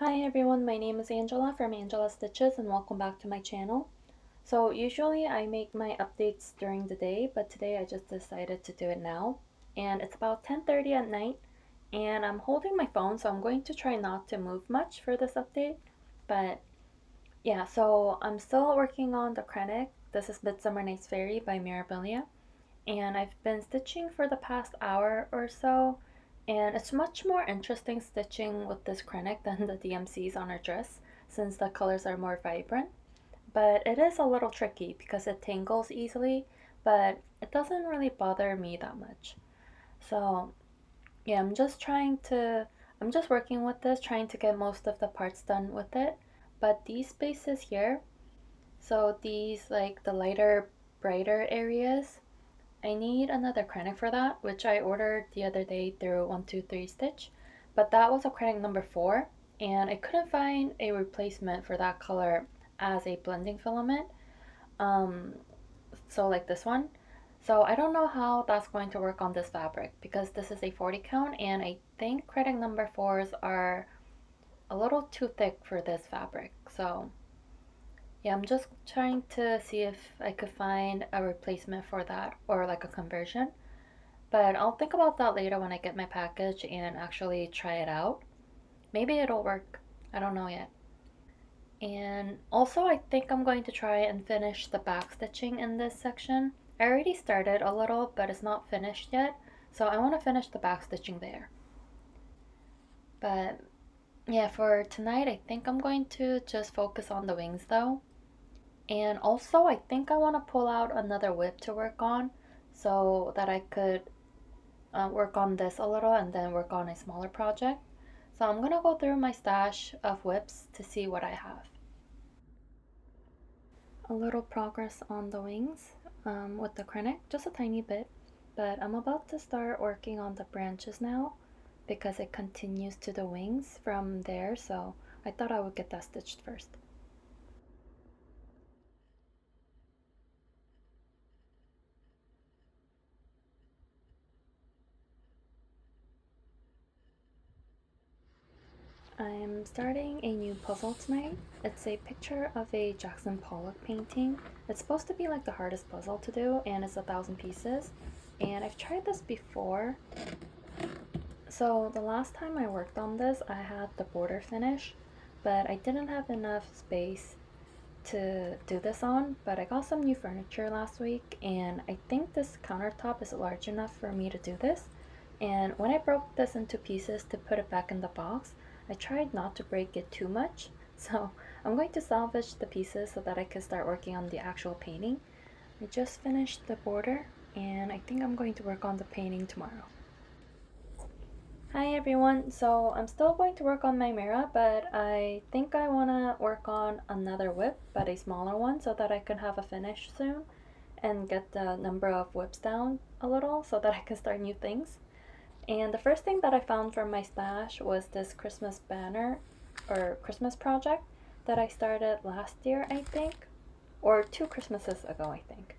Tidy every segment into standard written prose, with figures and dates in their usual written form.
Hi everyone, my name is Angela from Angela Stitches and welcome back to my channel. So usually I make my updates during the day, but today I just decided to do it now. And it's about 10:30 at night and I'm holding my phone, so I'm going to try not to move much for this update. But yeah, so I'm still working on the Krennic. This is Midsummer Night's Fairy by Mirabilia. And I've been stitching for the past hour or so, and it's much more interesting stitching with this Krennic than the DMCs on her dress since the colors are more vibrant. But it is a little tricky because it tangles easily, but it doesn't really bother me that much. So yeah, I'm just working with this, trying to get most of the parts done with it. But these spaces here, so these like the lighter, brighter areas, I need another Krennic for that, which I ordered the other day through 123 Stitch, but that was a Krennic number 4, and I couldn't find a replacement for that color as a blending filament, um, so like this one. So I don't know how that's going to work on this fabric because this is a 40 count, and I think Krennic number 4s are a little too thick for this fabric. So yeah, I'm just trying to see if I could find a replacement for that or like a conversion. But I'll think about that later when I get my package and actually try it out. Maybe it'll work. I don't know yet. And also, I think I'm going to try and finish the back stitching in this section. I already started a little, but it's not finished yet. So I want to finish the back stitching there. But yeah, for tonight, I think I'm going to just focus on the wings though. And also, I think I want to pull out another whip to work on so that I could work on this a little and then work on a smaller project. So I'm gonna go through my stash of whips to see what I have. A little progress on the wings with the Krennic, just a tiny bit, but I'm about to start working on the branches now because it continues to the wings from there, so I thought I would get that stitched first. I'm starting a new puzzle tonight. It's a picture of a Jackson Pollock painting. It's supposed to be like the hardest puzzle to do, and it's 1,000 pieces. And I've tried this before. So the last time I worked on this, I had the border finish, but I didn't have enough space to do this on. But I got some new furniture last week, and I think this countertop is large enough for me to do this. And when I broke this into pieces to put it back in the box, I tried not to break it too much. So I'm going to salvage the pieces so that I can start working on the actual painting. I just finished the border and I think I'm going to work on the painting tomorrow. Hi everyone, so I'm still going to work on my mirror, but I think I want to work on another whip, but a smaller one, so that I can have a finish soon and get the number of whips down a little so that I can start new things. And the first thing that I found from my stash was this Christmas banner or Christmas project that I started last year, I think, or 2 Christmases ago, I think.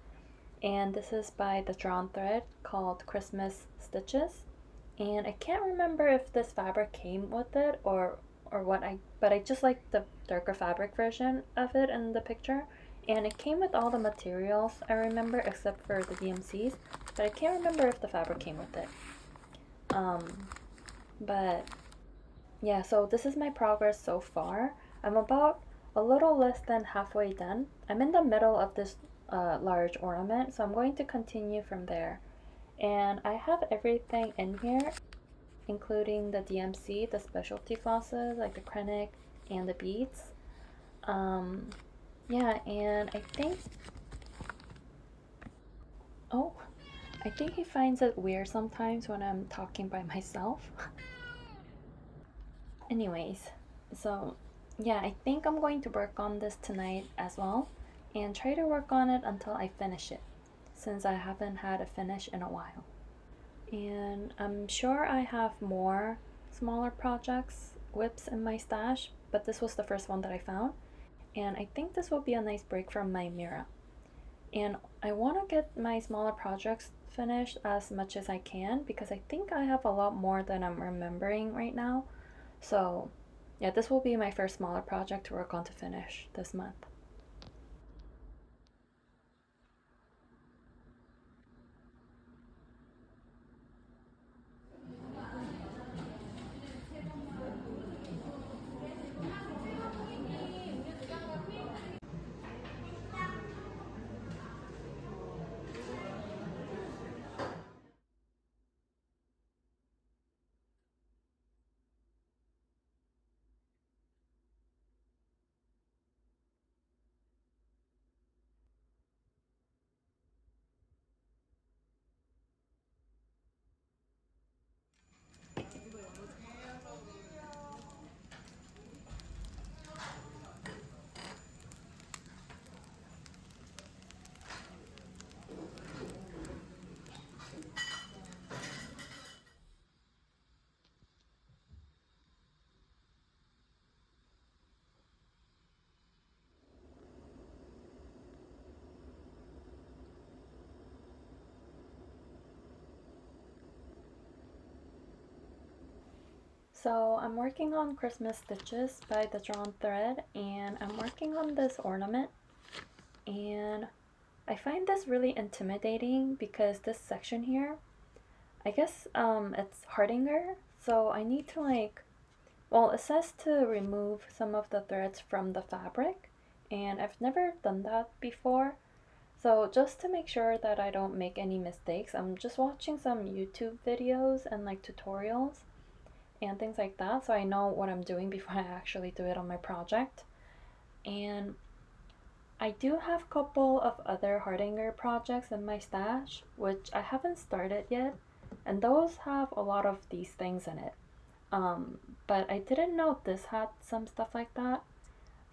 And this is by the Drawn Thread called Christmas Stitches. And I can't remember if this fabric came with it or what but I just like the darker fabric version of it in the picture. And it came with all the materials I remember except for the DMCs, but I can't remember if the fabric came with it. Um, but yeah, so this is my progress so far. I'm about a little less than halfway done. I'm in the middle of this large ornament, so I'm going to continue from there. And I have everything in here, including the DMC, the specialty flosses, like the Krennic and the beads. Um, yeah, and oh, I think he finds it weird sometimes when I'm talking by myself. Anyways, so yeah, I think I'm going to work on this tonight as well and try to work on it until I finish it, since I haven't had a finish in a while. And I'm sure I have more smaller projects, whips in my stash, but this was the first one that I found. And I think this will be a nice break from my Mira. And I want to get my smaller projects finished as much as I can because I think I have a lot more than I'm remembering right now. So yeah, this will be my first smaller project to work on to finish this month. So I'm working on Christmas stitches by the Drawn Thread, and I'm working on this ornament, and I find this really intimidating because this section here, I guess it's Hardinger, so I need to well, it says to remove some of the threads from the fabric, and I've never done that before. So just to make sure that I don't make any mistakes, I'm just watching some YouTube videos and tutorials and things like that, so I know what I'm doing before I actually do it on my project. And I do have a couple of other Hardinger projects in my stash, which I haven't started yet, and those have a lot of these things in it. But I didn't know this had some stuff like that.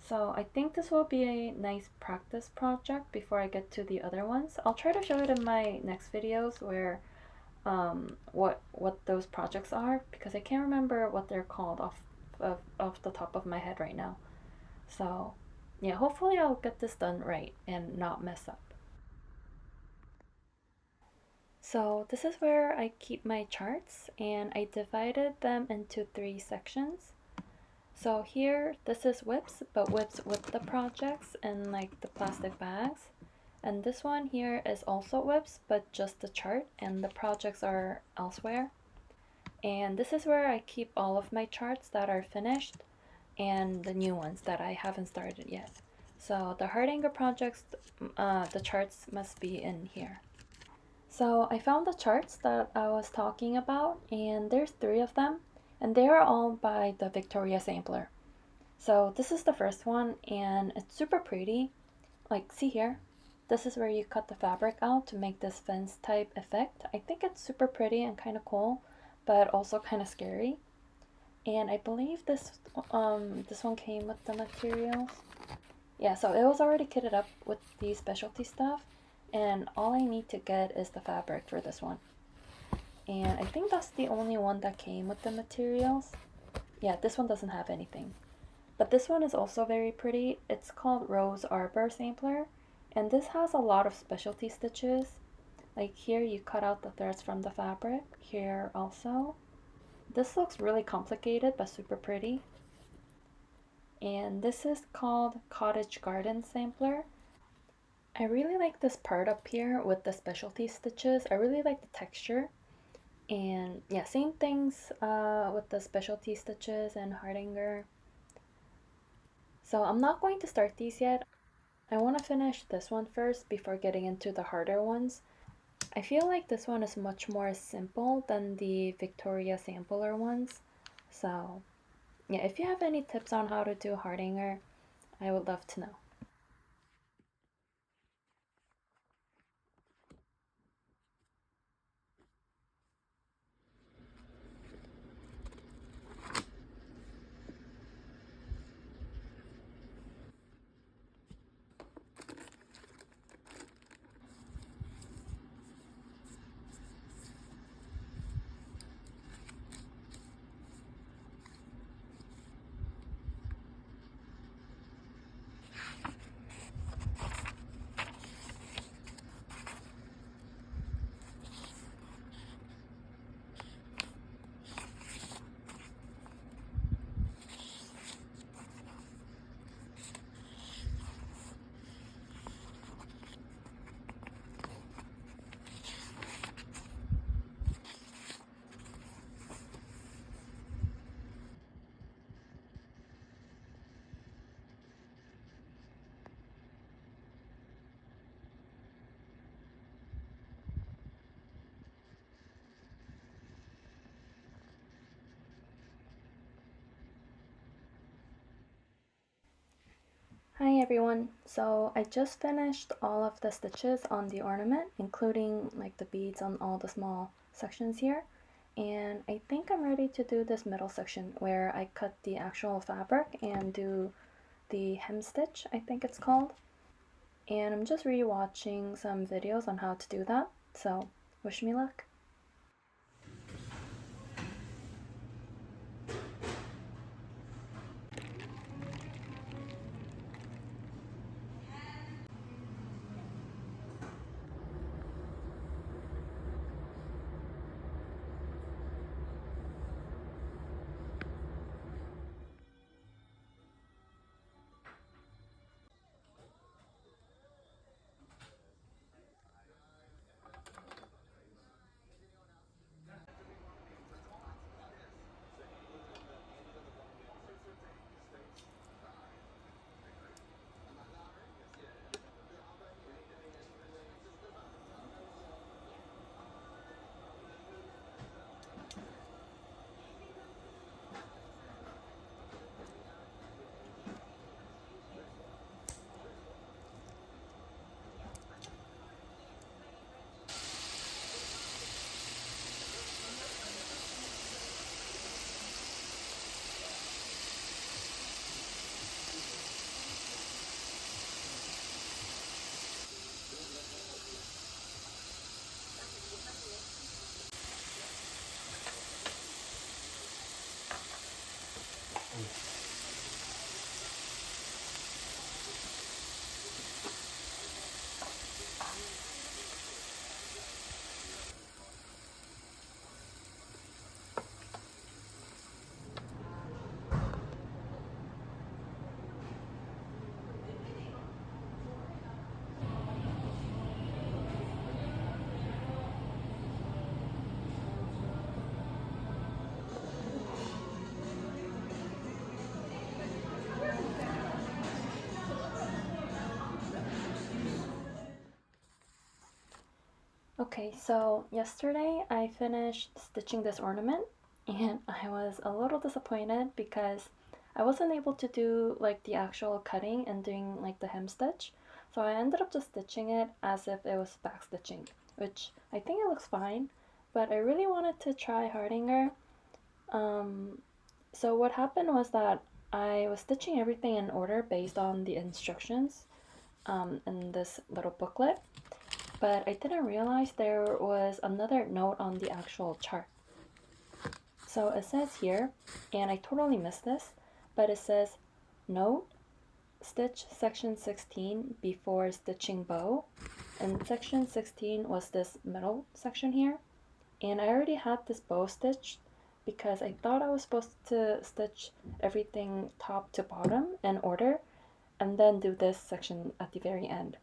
So I think this will be a nice practice project before I get to the other ones. I'll try to show it in my next videos where what those projects are, because I can't remember what they're called off the top of my head right now. So yeah, hopefully I'll get this done right and not mess up. So this is where I keep my charts, and I divided them into 3 sections. So here, this is whips, but whips with the projects and the plastic bags. And this one here is also whips, but just the chart, and the projects are elsewhere. And this is where I keep all of my charts that are finished and the new ones that I haven't started yet. So the Hardinger projects, the charts must be in here. So I found the charts that I was talking about, and there's 3 of them, and they are all by the Victoria Sampler. So this is the first one, and it's super pretty. See here, this is where you cut the fabric out to make this fence type effect. I think it's super pretty and kind of cool, but also kind of scary. And I believe this one came with the materials. Yeah, so it was already kitted up with the specialty stuff, and all I need to get is the fabric for this one. And I think that's the only one that came with the materials. Yeah, this one doesn't have anything. But this one is also very pretty. It's called Rose Arbor Sampler, and this has a lot of specialty stitches. Like here you cut out the threads from the fabric, here also. This looks really complicated but super pretty. And this is called Cottage Garden Sampler. I really like this part up here with the specialty stitches. I really like the texture. And yeah, same things with the specialty stitches and Hardinger. So I'm not going to start these yet. I want to finish this one first before getting into the harder ones. I feel like this one is much more simple than the Victoria Sampler ones. So yeah, if you have any tips on how to do Hardinger, I would love to know. Hi everyone! So I just finished all of the stitches on the ornament, including like the beads on all the small sections here. And I think I'm ready to do this middle section where I cut the actual fabric and do the hem stitch, I think it's called. And I'm just re-watching some videos on how to do that, so wish me luck. Okay, so yesterday I finished stitching this ornament and I was a little disappointed because I wasn't able to do like the actual cutting and doing like the hem stitch. So I ended up just stitching it as if it was back stitching, which I think it looks fine, but I really wanted to try Hardinger. So what happened was that I was stitching everything in order based on the instructions in this little booklet, but I didn't realize there was another note on the actual chart. So it says here, and I totally missed this, but it says note, stitch section 16 before stitching bow, and section 16 was this middle section here, and I already had this bow stitched because I thought I was supposed to stitch everything top to bottom in order and then do this section at the very end.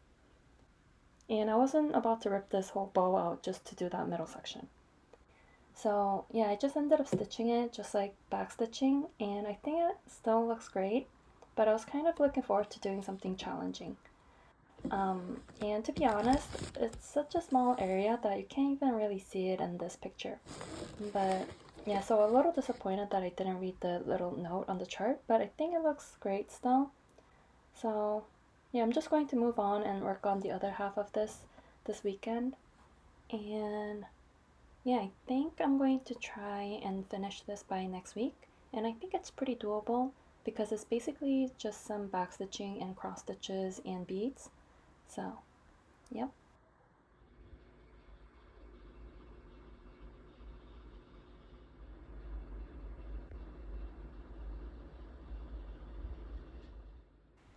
And I wasn't about to rip this whole bow out just to do that middle section. So yeah, I just ended up stitching it just like back stitching, and I think it still looks great, but I was kind of looking forward to doing something challenging. And to be honest, it's such a small area that you can't even really see it in this picture. But yeah, so a little disappointed that I didn't read the little note on the chart, but I think it looks great still. So yeah, I'm just going to move on and work on the other half of this weekend. And yeah, I think I'm going to try and finish this by next week. And I think it's pretty doable because it's basically just some back stitching and cross stitches and beads. So, yep.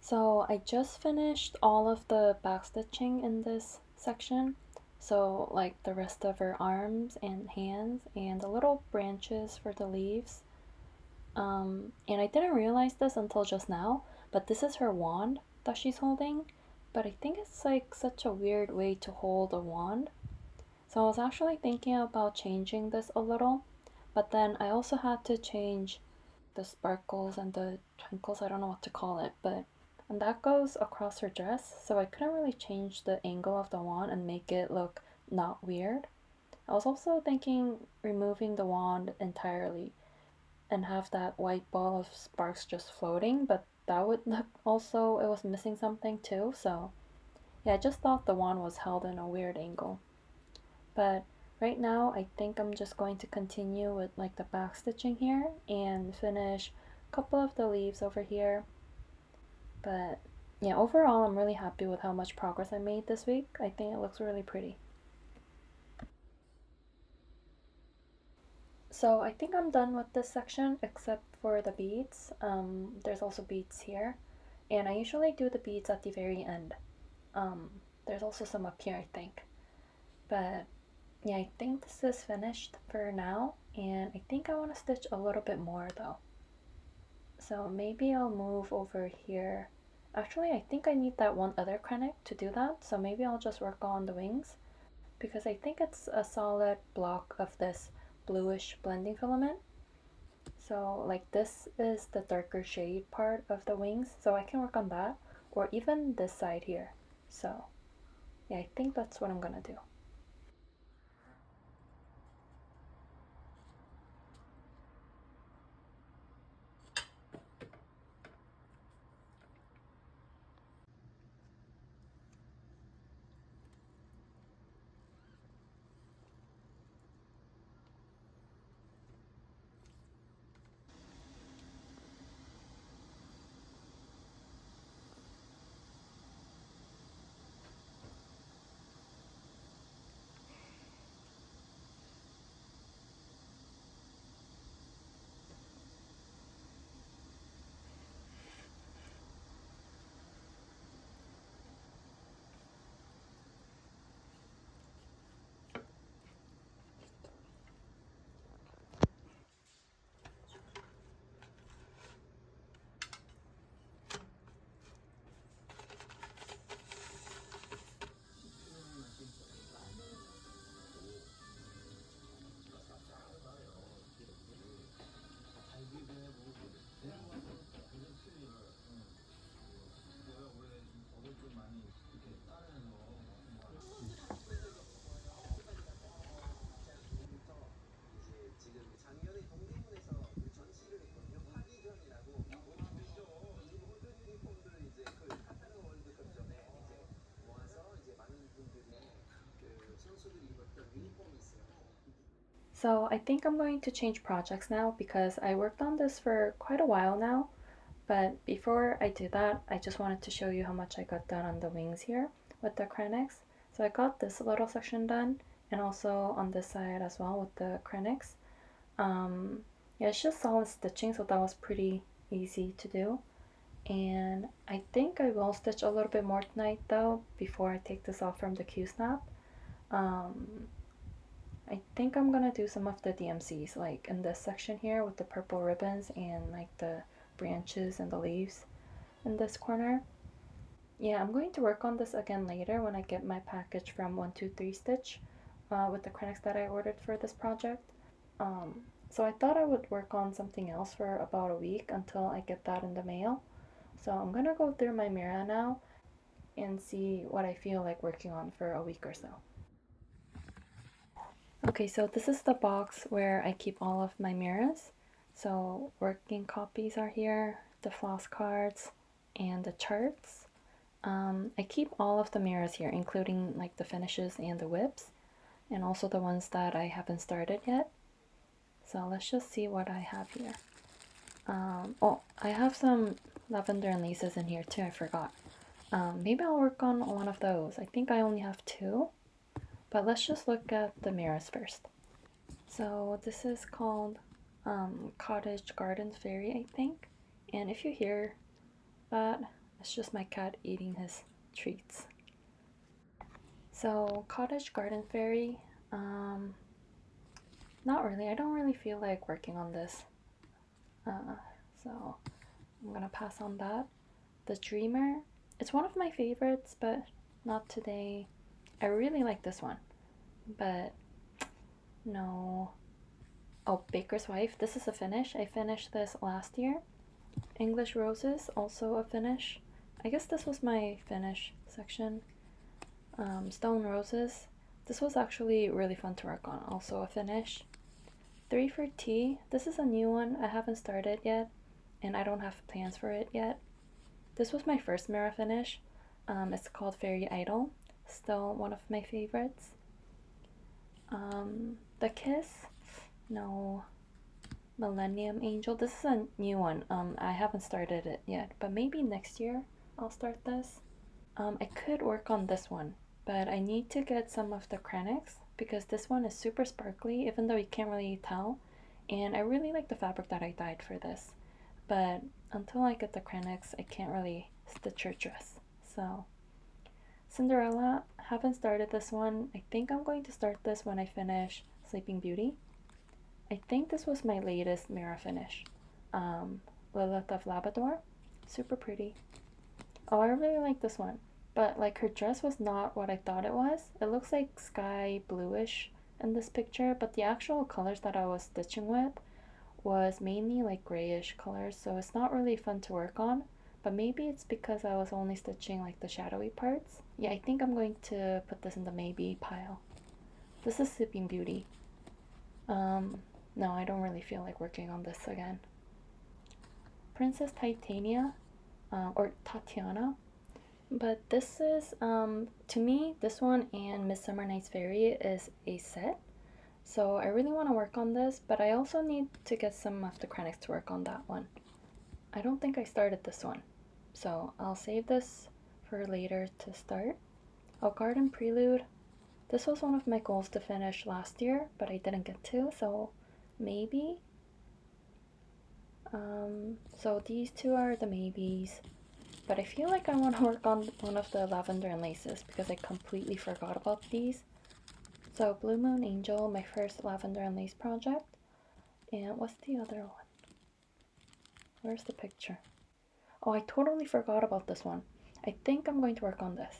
So I just finished all of the back stitching in this section. So like the rest of her arms and hands and the little branches for the leaves. And I didn't realize this until just now, but this is her wand that she's holding. But I think it's like such a weird way to hold a wand. So I was actually thinking about changing this a little, but then I also had to change the sparkles and the twinkles, I don't know what to call it, but and that goes across her dress, so I couldn't really change the angle of the wand and make it look not weird. I was also thinking removing the wand entirely and have that white ball of sparks just floating, but that would look also, it was missing something too. So yeah, I just thought the wand was held in a weird angle. But right now I think I'm just going to continue with like the back stitching here and finish a couple of the leaves over here. But yeah, overall I'm really happy with how much progress I made this week. I think it looks really pretty. So I think I'm done with this section except for the beads. There's also beads here, and I usually do the beads at the very end. There's also some up here, I think. But yeah, I think this is finished for now, and I think I want to stitch a little bit more though. So maybe I'll move over here. Actually, I think I need that one other krennic to do that, so maybe I'll just work on the wings because I think it's a solid block of this bluish blending filament. So like this is the darker shade part of the wings, so I can work on that, or even this side here. So yeah, I think that's what I'm gonna do. So I think I'm going to change projects now because I worked on this for quite a while now. But before I do that, I just wanted to show you how much I got done on the wings here with the krennics. So I got this little section done, and also on this side as well with the krennics. Yeah, it's just solid stitching, so that was pretty easy to do. And I think I will stitch a little bit more tonight though before I take this off from the Q-snap. I think I'm gonna do some of the DMCs like in this section here with the purple ribbons and like the branches and the leaves in this corner. Yeah, I'm going to work on this again later when I get my package from 123 Stitch with the krennics that I ordered for this project. So I thought I would work on something else for about a week until I get that in the mail. So I'm gonna go through my Mira now and see what I feel like working on for a week or so. Okay, so this is the box where I keep all of my Miras. So working copies are here, the floss cards, and the charts. I keep all of the Miras here, including like the finishes and the whips, and also the ones that I haven't started yet. So let's just see what I have here. Oh, I have some lavender and laces in here too, I forgot. Maybe I'll work on one of those. I think I only have two, but let's just look at the Miras first. So this is called Cottage Garden Fairy, I think. And if you hear that, it's just my cat eating his treats. So Cottage Garden Fairy, not really. I don't really feel like working on this. So I'm gonna pass on that. The Dreamer, it's one of my favorites, but not today. I really like this one, but no. Oh, Baker's Wife, this is a finish. I finished this last year. English Roses, also a finish. I guess this was my finish section. Stone Roses, this was actually really fun to work on, also a finish. 3 for Tea, this is a new one. I haven't started yet, and I don't have plans for it yet. This was my first mirror finish. It's called Fairy Idol. Still one of my favorites. The Kiss, no. Millennium Angel, this is a new one. I haven't started it yet, but maybe next year I'll start this. I could work on this one, but I need to get some of the Krenix because this one is super sparkly, even though you can't really tell. And I really like the fabric that I dyed for this, but until I get the Krenix, I can't really stitch her dress. So Cinderella, haven't started this one. I think I'm going to start this when I finish Sleeping Beauty. I think this was my latest mirror finish. Lilith of Labrador, super pretty. Oh, I really like this one, but like her dress was not what I thought it was. It looks like sky bluish in this picture, but the actual colors that I was stitching with was mainly like grayish colors, so it's not really fun to work on. But maybe it's because I was only stitching like the shadowy parts. Yeah, I think I'm going to put this in the maybe pile. This is Sleeping Beauty. No, I don't really feel like working on this again. Princess Titania, or Tatiana. But this is, to me, this one and Midsummer Night's Fairy is a set. So I really want to work on this, but I also need to get some of the Krenix to work on that one. I don't think I started this one, so I'll save this for later to start. Oh, Garden Prelude. This was one of my goals to finish last year, but I didn't get to, so maybe. So these two are the maybes, but I feel like I want to work on one of the lavender and laces because I completely forgot about these. So Blue Moon Angel, my first lavender and lace project. And what's the other one? Where's the picture? Oh, I totally forgot about this one. I think I'm going to work on this.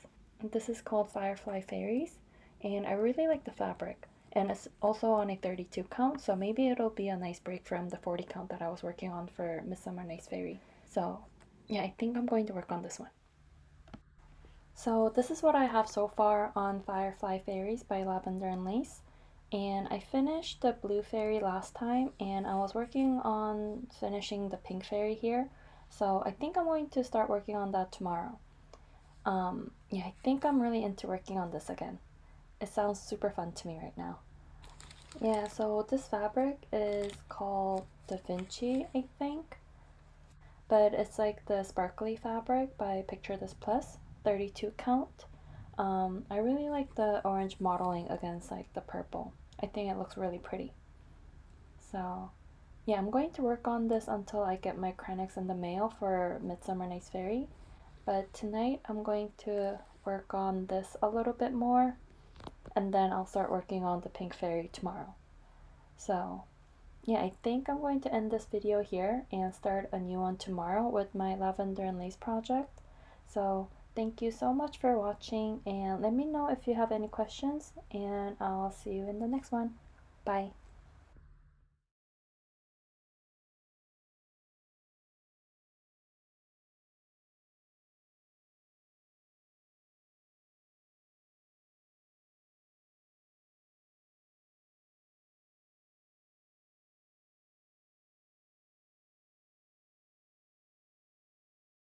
This is called Firefly Fairies, and I really like the fabric. And it's also on a 32 count, so maybe it'll be a nice break from the 40 count that I was working on for Midsummer Night's Fairy. So yeah, I think I'm going to work on this one. So this is what I have so far on Firefly Fairies by Lavender and Lace. And I finished the blue fairy last time, and I was working on finishing the pink fairy here. So I think I'm going to start working on that tomorrow. Yeah, I think I'm really into working on this again. It sounds super fun to me right now. Yeah, so this fabric is called Da Vinci, I think. But it's like the sparkly fabric by Picture This Plus, 32 count. I really like the orange modeling against like the purple. I think it looks really pretty. So yeah, I'm going to work on this until I get my Krenix in the mail for Midsummer Night's Fairy. But tonight I'm going to work on this a little bit more, and then I'll start working on the pink fairy tomorrow. So yeah, I think I'm going to end this video here and start a new one tomorrow with my lavender and lace project. So thank you so much for watching, and let me know if you have any questions, and I'll see you in the next one. Bye.